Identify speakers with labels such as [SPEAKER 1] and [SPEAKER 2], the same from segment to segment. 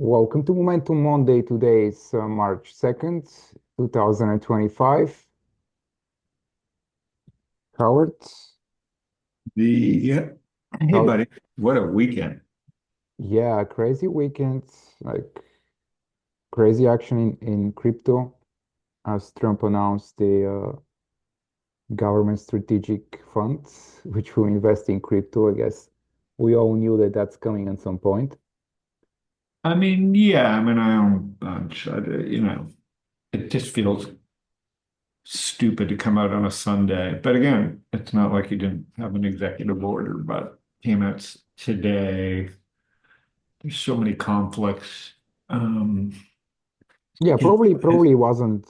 [SPEAKER 1] Welcome to Momentum Monday. Today is March 2nd, 2025. Howard,
[SPEAKER 2] Yeah. Hey,
[SPEAKER 1] how,
[SPEAKER 2] buddy. What a weekend.
[SPEAKER 1] yeah, crazy weekend, like crazy action in crypto as Trump announced the government strategic funds, which will invest in crypto. I guess we all knew that that's coming at some point.
[SPEAKER 2] I own a bunch. It just feels stupid to come out on a Sunday. But again, it's not like he didn't have an executive order, but came out today. There's so many conflicts. Um,
[SPEAKER 1] Yeah,
[SPEAKER 2] it's
[SPEAKER 1] probably wasn't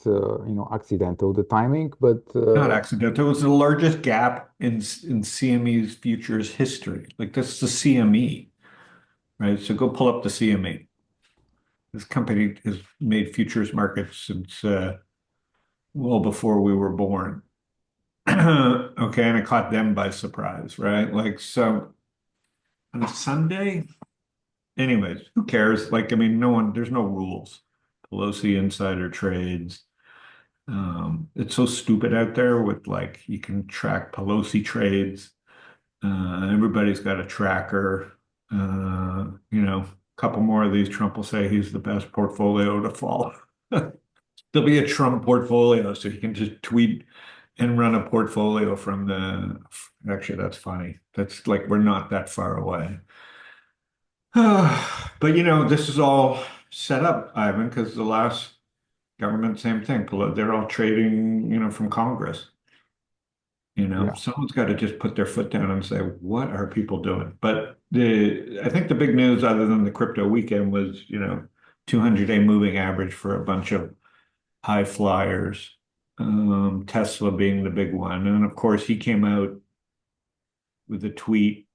[SPEAKER 1] accidental the timing, but
[SPEAKER 2] not accidental. It was the largest gap in CME's futures history. Like that's the CME, right? So go pull up the CME. This company has made futures markets since well before we were born. Okay, and it caught them by surprise, right? Like, so on a Sunday, anyways, who cares? Like, I mean, no one, there's no rules. Pelosi insider trades. It's so stupid out there with like, you can track Pelosi trades. Everybody's got a tracker. A couple more of these, Trump will say he's the best portfolio to follow. There'll be a Trump portfolio, so you can just tweet and run a portfolio from the. Actually, that's funny. That's like we're not that far away. But this is all set up, Ivan, because the last government, same thing. They're all trading, from Congress.
[SPEAKER 1] yeah,
[SPEAKER 2] Someone's got to just put their foot down and say, what are people doing? But I think the big news, other than the crypto weekend, was, 200-day moving average for a bunch of high flyers, Tesla being the big one. And of course, he came out with a tweet,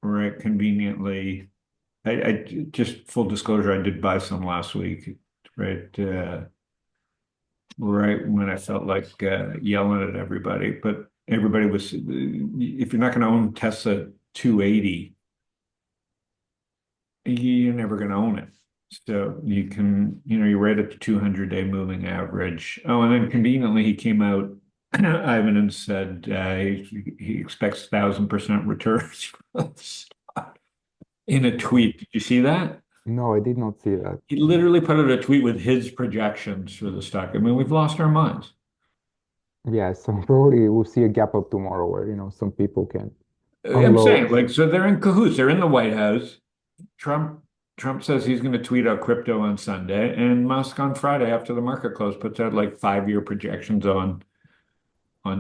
[SPEAKER 2] right, conveniently. I just full disclosure, I did buy some last week, right, right when I felt like yelling at everybody. But everybody was, if you're not going to own Tesla 280, you're never going to own it. So you can, you're right at the 200-day moving average. Oh, and then conveniently he came out, Ivan, and said he expects 1,000% returns in a
[SPEAKER 1] no,
[SPEAKER 2] tweet. Did you see that?
[SPEAKER 1] no, I did not see that.
[SPEAKER 2] He literally put out a tweet with his projections for the stock. I mean, we've lost our minds.
[SPEAKER 1] Yeah, so probably we'll see a gap up tomorrow where, some people can
[SPEAKER 2] I'm
[SPEAKER 1] unload.
[SPEAKER 2] saying, like, so they're in cahoots. They're in the White House. Trump Trump says he's going to tweet out crypto on Sunday, and Musk on Friday after the market close puts out like 5-year projections on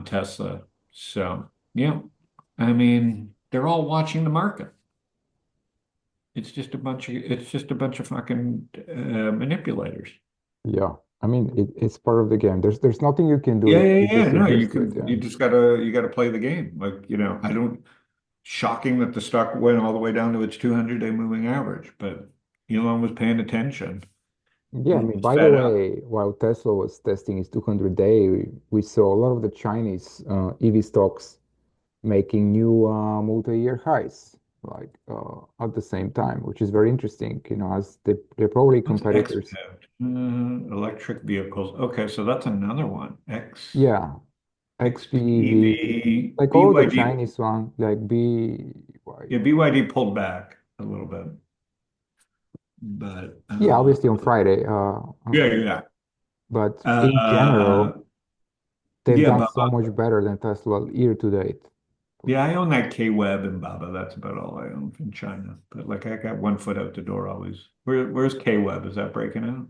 [SPEAKER 2] Tesla. So yeah, I mean they're all watching the market. It's just a bunch of fucking manipulators.
[SPEAKER 1] Yeah, I mean it's part of the game. There's nothing you can do.
[SPEAKER 2] Yeah, yeah,
[SPEAKER 1] You
[SPEAKER 2] yeah.
[SPEAKER 1] just
[SPEAKER 2] No, you
[SPEAKER 1] adjust to it.
[SPEAKER 2] can.
[SPEAKER 1] Yeah,
[SPEAKER 2] You gotta play the game. Like I don't. Shocking that the stock went all the way down to its 200-day moving average, but Elon was paying attention.
[SPEAKER 1] yeah. I
[SPEAKER 2] He
[SPEAKER 1] mean,
[SPEAKER 2] was
[SPEAKER 1] by the
[SPEAKER 2] fed up.
[SPEAKER 1] way, while Tesla was testing its 200-day, we saw a lot of the Chinese EV stocks making new multi-year highs, like at the same time, which is very interesting. As they're probably
[SPEAKER 2] What's
[SPEAKER 1] competitors.
[SPEAKER 2] XPEV? Electric vehicles. Okay, so that's another one.
[SPEAKER 1] Yeah, XPEV,
[SPEAKER 2] XPEV,
[SPEAKER 1] like all of the
[SPEAKER 2] BYD.
[SPEAKER 1] Chinese one, like BY.
[SPEAKER 2] Yeah, BYD pulled back a little bit, but
[SPEAKER 1] Yeah, obviously on Friday.
[SPEAKER 2] yeah, yeah.
[SPEAKER 1] But in
[SPEAKER 2] Uh,
[SPEAKER 1] general, they've
[SPEAKER 2] yeah,
[SPEAKER 1] done
[SPEAKER 2] but
[SPEAKER 1] so much better than Tesla year to date.
[SPEAKER 2] yeah, I own that K-Web and Baba. That's about all I own from China. But like, I got one foot out the door always. Where's K-Web? Is that breaking out?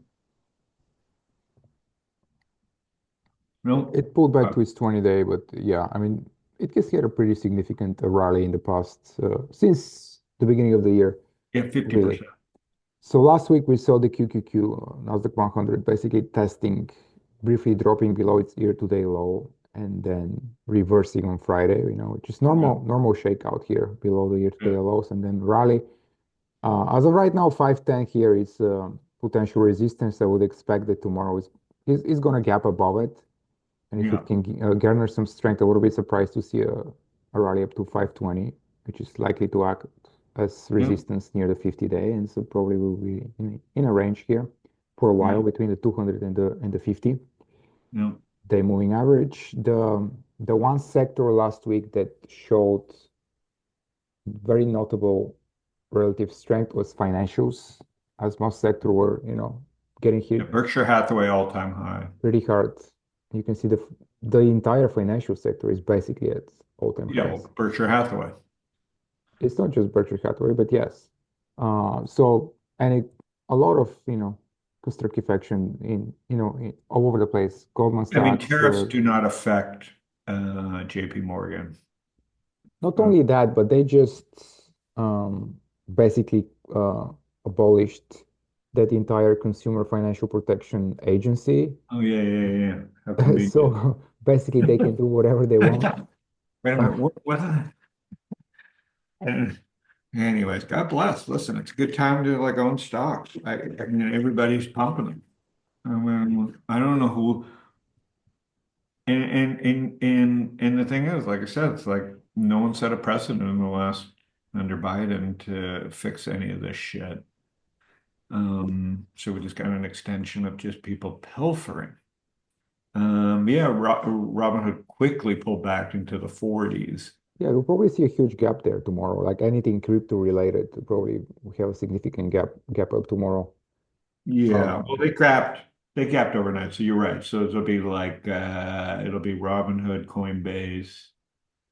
[SPEAKER 2] No.
[SPEAKER 1] It pulled back to its 20-day, but yeah, I mean, it has had a pretty significant rally in the past, since the beginning of the year,
[SPEAKER 2] Yeah,
[SPEAKER 1] really.
[SPEAKER 2] 50%.
[SPEAKER 1] So last week we saw the QQQ, Nasdaq 100, basically testing, briefly dropping below its year-to-date low, and then reversing on Friday, just
[SPEAKER 2] Yeah,
[SPEAKER 1] normal shakeout here below the
[SPEAKER 2] yeah,
[SPEAKER 1] year-to-date lows, and then rally. As of right now, 510 here is potential resistance. I would expect that tomorrow is going to gap above it. And if
[SPEAKER 2] yeah.
[SPEAKER 1] it can garner some strength, I would be surprised to see a rally up to 520, which is likely to act. as
[SPEAKER 2] Yep.
[SPEAKER 1] resistance near the 50-day, and so probably will be in a range here for a
[SPEAKER 2] Yeah.
[SPEAKER 1] while between the 200 and the 50-day
[SPEAKER 2] Yep.
[SPEAKER 1] moving average. The one sector last week that showed very notable relative strength was financials, as most sector were, getting
[SPEAKER 2] Yeah.
[SPEAKER 1] hit
[SPEAKER 2] Berkshire Hathaway all-time high.
[SPEAKER 1] pretty hard. You can see the entire financial sector is basically at all-time
[SPEAKER 2] Yeah.
[SPEAKER 1] highs.
[SPEAKER 2] Well, Berkshire Hathaway.
[SPEAKER 1] It's not just Berkshire Hathaway, but yes. And a lot of, constructive action all over the place. Goldman
[SPEAKER 2] I mean,
[SPEAKER 1] Sachs,
[SPEAKER 2] tariffs do not affect JP Morgan.
[SPEAKER 1] not
[SPEAKER 2] Uh,
[SPEAKER 1] only that, but they just um, basically abolished that entire Consumer Financial Protection Agency.
[SPEAKER 2] oh yeah, yeah, yeah. How convenient.
[SPEAKER 1] So basically, they can do whatever they want.
[SPEAKER 2] Wait a
[SPEAKER 1] Uh,
[SPEAKER 2] minute. What? And anyways, God bless. Listen, it's a good time to like own stocks. I mean, everybody's pumping them. I mean, I don't know who. And the thing is, like I said, it's like no one set a precedent in the last under Biden to fix any of this shit. So we just got an extension of just people pilfering. Yeah, Robinhood quickly pulled back into the 40s.
[SPEAKER 1] yeah, we'll probably see a huge gap there tomorrow. Like anything crypto related, probably we have a significant gap up tomorrow.
[SPEAKER 2] Yeah, well,
[SPEAKER 1] Um,
[SPEAKER 2] they capped overnight, so you're right. So it'll be like it'll be Robinhood, Coinbase.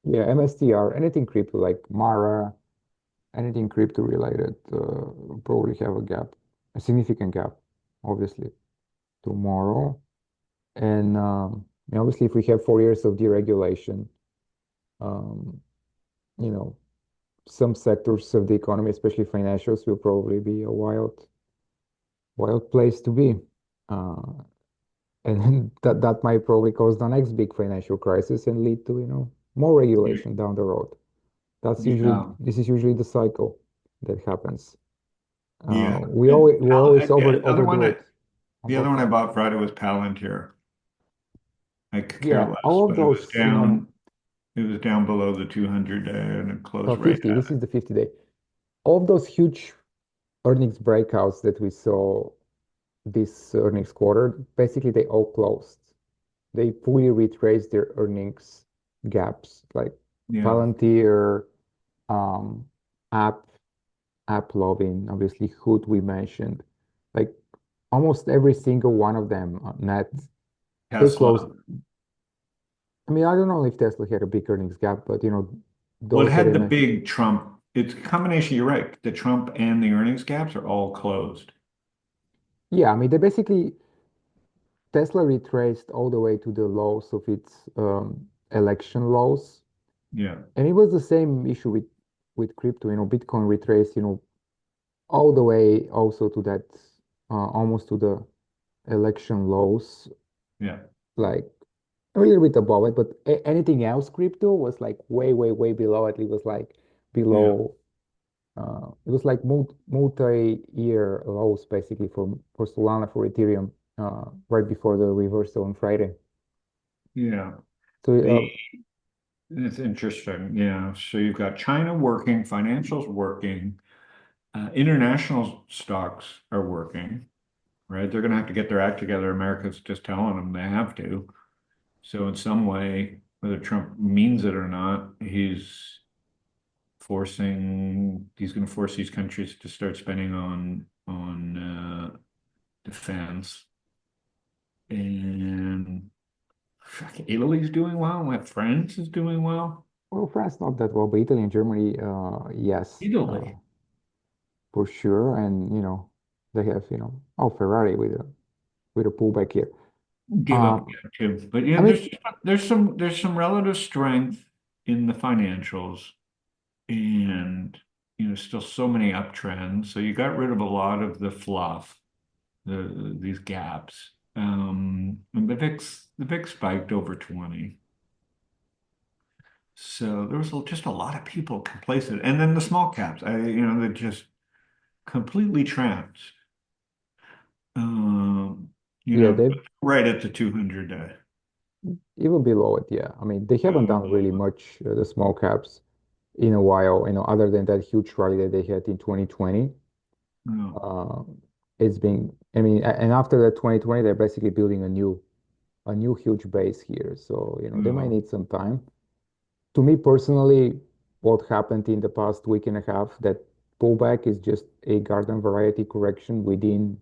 [SPEAKER 1] yeah, MSTR, anything crypto like Mara, anything crypto related, probably have a gap, a significant gap, obviously tomorrow. And obviously, if we have 4 years of deregulation, um, you know, some sectors of the economy, especially financials, will probably be a wild place to be. Uh, and then that might probably cause the next big financial crisis and lead to, more regulation down the road.
[SPEAKER 2] Yeah,
[SPEAKER 1] This is usually the cycle that happens.
[SPEAKER 2] yeah.
[SPEAKER 1] We always
[SPEAKER 2] Yeah, the other one,
[SPEAKER 1] overdo it on
[SPEAKER 2] the other
[SPEAKER 1] both
[SPEAKER 2] one I
[SPEAKER 1] sides.
[SPEAKER 2] bought Friday was Palantir. I could care
[SPEAKER 1] Yeah,
[SPEAKER 2] less,
[SPEAKER 1] all of
[SPEAKER 2] but it was
[SPEAKER 1] those,
[SPEAKER 2] down. It was down below the 200 day, and it closed right
[SPEAKER 1] 50,
[SPEAKER 2] at
[SPEAKER 1] this is the 50-day. All of those huge earnings breakouts that we saw this earnings quarter, basically they all closed. They fully retraced their earnings gaps, like
[SPEAKER 2] it. Yeah,
[SPEAKER 1] Palantir, um, App, AppLovin, obviously Hood we mentioned, like almost every single one of them, net, they closed.
[SPEAKER 2] Tesla.
[SPEAKER 1] I mean, I don't know if Tesla had a big earnings gap, but
[SPEAKER 2] Well, it
[SPEAKER 1] those that
[SPEAKER 2] had
[SPEAKER 1] I
[SPEAKER 2] the
[SPEAKER 1] mentioned.
[SPEAKER 2] big Trump. It's a combination. You're right. The Trump and the earnings gaps are all closed.
[SPEAKER 1] Yeah, I mean, they basically Tesla retraced all the way to the lows of its election lows,
[SPEAKER 2] Yeah,
[SPEAKER 1] and it was the same issue with crypto. Bitcoin retraced, all the way also to that almost to the election lows,
[SPEAKER 2] yeah,
[SPEAKER 1] like a little bit above it. But anything else, crypto was like way, way, way below it. It was like
[SPEAKER 2] yeah,
[SPEAKER 1] below. It was like multi-year lows basically for Solana for Ethereum right before the reversal on Friday.
[SPEAKER 2] yeah.
[SPEAKER 1] So
[SPEAKER 2] The It's interesting. Yeah. So you've got China working, financials working, international stocks are working, right? They're going to have to get their act together. America's just telling them they have to. So in some way, whether Trump means it or not, he's going to force these countries to start spending on defense. And fuck, Italy's doing well. My France is doing well.
[SPEAKER 1] well, France not that well, but Italy and Germany, yes,
[SPEAKER 2] Italy
[SPEAKER 1] for sure. And they have oh, Ferrari with a pullback here.
[SPEAKER 2] gave up
[SPEAKER 1] Um,
[SPEAKER 2] again too. But yeah,
[SPEAKER 1] I mean,
[SPEAKER 2] there's some relative strength in the financials, and still so many uptrends. So you got rid of a lot of the fluff, these gaps. And the VIX spiked over 20. So there was just a lot of people complacent. And then the small caps, they just completely trounced. Um,
[SPEAKER 1] yeah, they
[SPEAKER 2] right at the 200 day.
[SPEAKER 1] even below it. Yeah, I mean, they haven't done really much the small caps. in a while, other than that huge rally that they had in 2020.
[SPEAKER 2] No.
[SPEAKER 1] Uh, it's been, I mean, and after that 2020, they're basically building a new huge base here. So, they might
[SPEAKER 2] No.
[SPEAKER 1] need some time. To me personally, what happened in the past week and a half, that pullback is just a garden variety correction within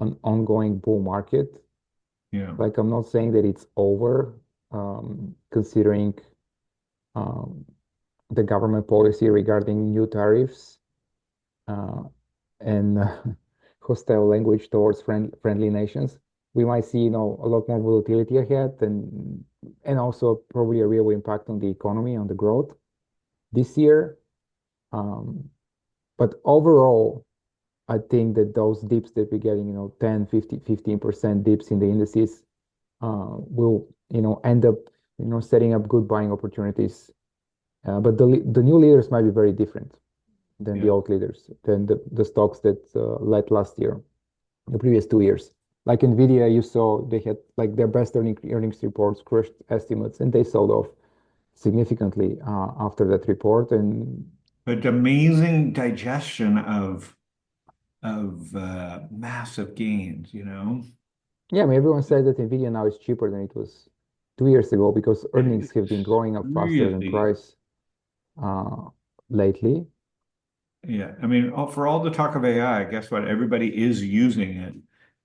[SPEAKER 1] an ongoing bull market.
[SPEAKER 2] Yeah.
[SPEAKER 1] Like, I'm not saying that it's over, considering um, the government policy regarding new tariffs, uh, and hostile language towards friendly nations. We might see, a lot more volatility ahead, and also probably a real impact on the economy, on the growth this year. Um, but overall, I think that those dips that we're getting, 10, 50, 15% dips in the indices, will, end up, setting up good buying opportunities. But the new leaders might be very different than the
[SPEAKER 2] Yeah.
[SPEAKER 1] old leaders, than the stocks that led last year, the previous 2 years. Like Nvidia, you saw they had like their best earnings reports, crushed estimates, and they sold off significantly after that report. And
[SPEAKER 2] But amazing digestion of massive gains, you know?
[SPEAKER 1] yeah, I mean, everyone said that Nvidia now is cheaper than it was 2 years ago because earnings have been
[SPEAKER 2] It's
[SPEAKER 1] growing up faster than
[SPEAKER 2] really,
[SPEAKER 1] price uh, lately.
[SPEAKER 2] yeah. I mean, for all the talk of AI, guess what? Everybody is using it.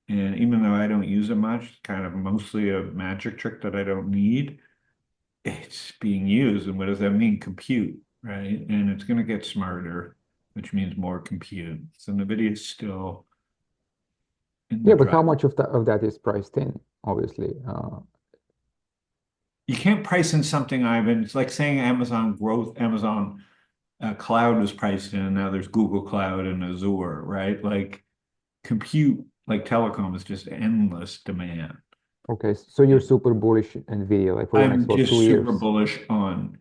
[SPEAKER 2] And even though I don't use it much, it's kind of mostly a magic trick that I don't need, it's being used. And what does that mean? Compute, right? And it's going to get smarter, which means more compute. So NVIDIA is still in the
[SPEAKER 1] Yeah, but how
[SPEAKER 2] drive.
[SPEAKER 1] much of that is priced in? Obviously,
[SPEAKER 2] You can't price in something, Ivan. It's like saying Amazon growth, Amazon cloud was priced in, and now there's Google Cloud and Azure, right? Like compute, like telecom, is just endless demand.
[SPEAKER 1] okay, so you're super bullish Nvidia, like for the next
[SPEAKER 2] I'm
[SPEAKER 1] what, two
[SPEAKER 2] just super
[SPEAKER 1] years?
[SPEAKER 2] bullish on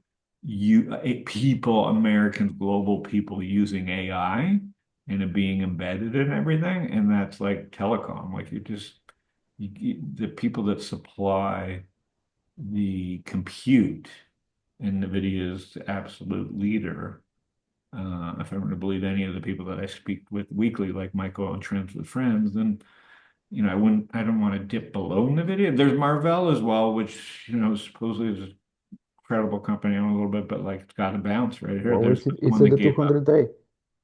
[SPEAKER 2] people, Americans, global people using AI and it being embedded in everything. And that's like telecom. Like the people that supply the compute and NVIDIA is the absolute leader. If I'm going to believe any of the people that I speak with weekly, like Michael on Trends with Friends, then I don't want to dip below NVIDIA. There's Marvell as well, which supposedly is a credible company on a little bit, but like it's got to bounce right here.
[SPEAKER 1] Well,
[SPEAKER 2] There's
[SPEAKER 1] it's
[SPEAKER 2] one
[SPEAKER 1] at
[SPEAKER 2] that
[SPEAKER 1] the
[SPEAKER 2] gave up.
[SPEAKER 1] 200 day.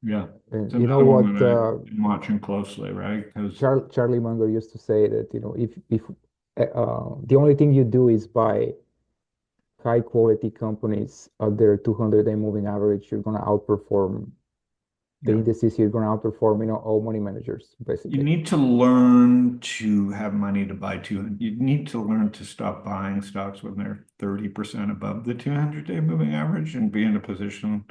[SPEAKER 2] Yeah,
[SPEAKER 1] And
[SPEAKER 2] it's
[SPEAKER 1] you know
[SPEAKER 2] another one
[SPEAKER 1] what
[SPEAKER 2] that I'm watching closely, right? Because
[SPEAKER 1] Charlie Munger used to say that, if the only thing you do is buy high quality companies at their 200-day moving average, you're going to outperform the
[SPEAKER 2] yeah,
[SPEAKER 1] indices, you're going to outperform, all money managers,
[SPEAKER 2] you
[SPEAKER 1] basically.
[SPEAKER 2] need to learn to have money to buy two. You need to learn to stop buying stocks when they're 30% above the 200-day moving average and be in a position.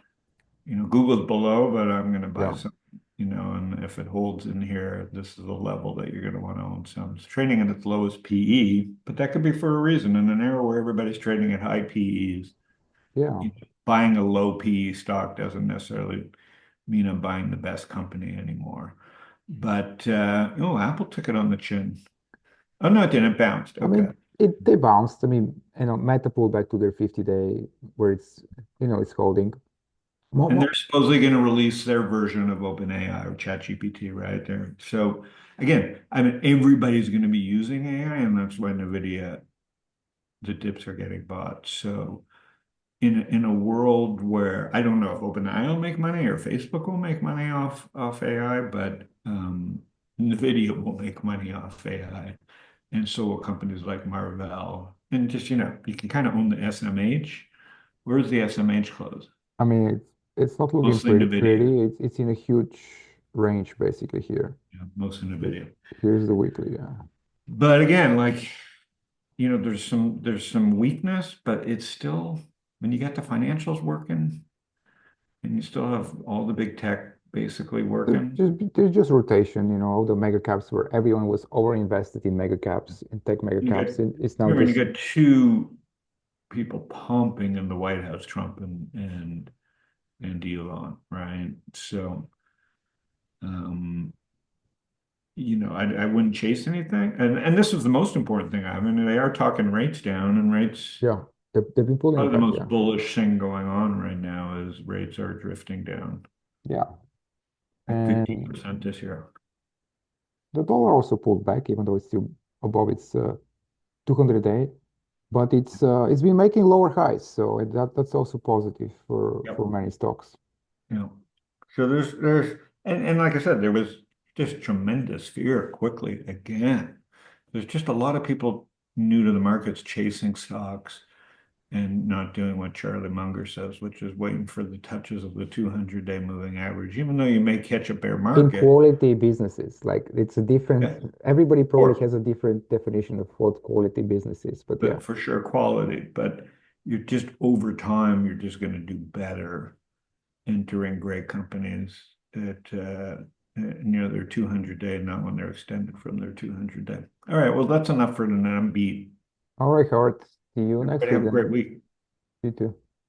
[SPEAKER 2] Google's below, but I'm going to buy
[SPEAKER 1] Yeah.
[SPEAKER 2] some, and if it holds in here, this is the level that you're going to want to own some. It's trading at its lowest PE, but that could be for a reason. In an era where everybody's trading at high PEs,
[SPEAKER 1] Yeah.
[SPEAKER 2] buying a low PE stock doesn't necessarily mean I'm buying the best company anymore. But oh, Apple took it on the chin. Oh no, it didn't. It bounced.
[SPEAKER 1] I
[SPEAKER 2] Okay.
[SPEAKER 1] mean, they bounced. I mean, Meta pulled back to their 50-day where it's holding.
[SPEAKER 2] And they're supposedly going to release their version of OpenAI or ChatGPT right there. So again, I mean, everybody's going to be using AI, and that's why NVIDIA, the dips are getting bought. So in a world where I don't know if OpenAI will make money or Facebook will make money off AI, but NVIDIA will make money off AI, and so will companies like Marvell. And just you can kind of own the SMH. Where's the SMH close?
[SPEAKER 1] I mean, it's not looking
[SPEAKER 2] Mostly
[SPEAKER 1] pretty.
[SPEAKER 2] NVIDIA.
[SPEAKER 1] It's in a huge range basically here.
[SPEAKER 2] Yeah, mostly
[SPEAKER 1] Here-
[SPEAKER 2] NVIDIA.
[SPEAKER 1] Here's the weekly. Yeah.
[SPEAKER 2] But again, like, there's some weakness, but it's still when you get the financials working and you still have all the big tech basically working.
[SPEAKER 1] There's just rotation, all the mega caps where everyone was over invested in mega caps, in tech mega
[SPEAKER 2] You
[SPEAKER 1] caps.
[SPEAKER 2] get
[SPEAKER 1] It's now
[SPEAKER 2] when you
[SPEAKER 1] just,
[SPEAKER 2] get two people pumping in the White House, Trump and Elon, right? So I wouldn't chase anything. And this is the most important thing. I mean, they are talking rates down and rates
[SPEAKER 1] yeah. They've been pulling
[SPEAKER 2] Probably the
[SPEAKER 1] back,
[SPEAKER 2] most
[SPEAKER 1] yeah.
[SPEAKER 2] bullish thing going on right now is rates are drifting down
[SPEAKER 1] Yeah.
[SPEAKER 2] like
[SPEAKER 1] And
[SPEAKER 2] 15% this year.
[SPEAKER 1] the dollar also pulled back, even though it's still above its 200 day. But it's been making lower highs, so that's also positive
[SPEAKER 2] Yep.
[SPEAKER 1] for many stocks.
[SPEAKER 2] Yeah. So and like I said, there was just tremendous fear quickly again. There's just a lot of people new to the markets chasing stocks and not doing what Charlie Munger says, which is waiting for the touches of the 200-day moving average. Even though you may catch a bear
[SPEAKER 1] In
[SPEAKER 2] market,
[SPEAKER 1] quality businesses, like it's a different,
[SPEAKER 2] yes, of
[SPEAKER 1] everybody probably
[SPEAKER 2] course,
[SPEAKER 1] has a different definition of what quality business is, but yeah.
[SPEAKER 2] but for sure quality. But you're just over time, you're just going to do better entering great companies at near their 200-day, not when they're extended from their 200-day. All right, well, that's enough for tonight. I'm beat.
[SPEAKER 1] All right, Howard. See you next
[SPEAKER 2] Everybody
[SPEAKER 1] week
[SPEAKER 2] have a
[SPEAKER 1] then.
[SPEAKER 2] great week.
[SPEAKER 1] You too.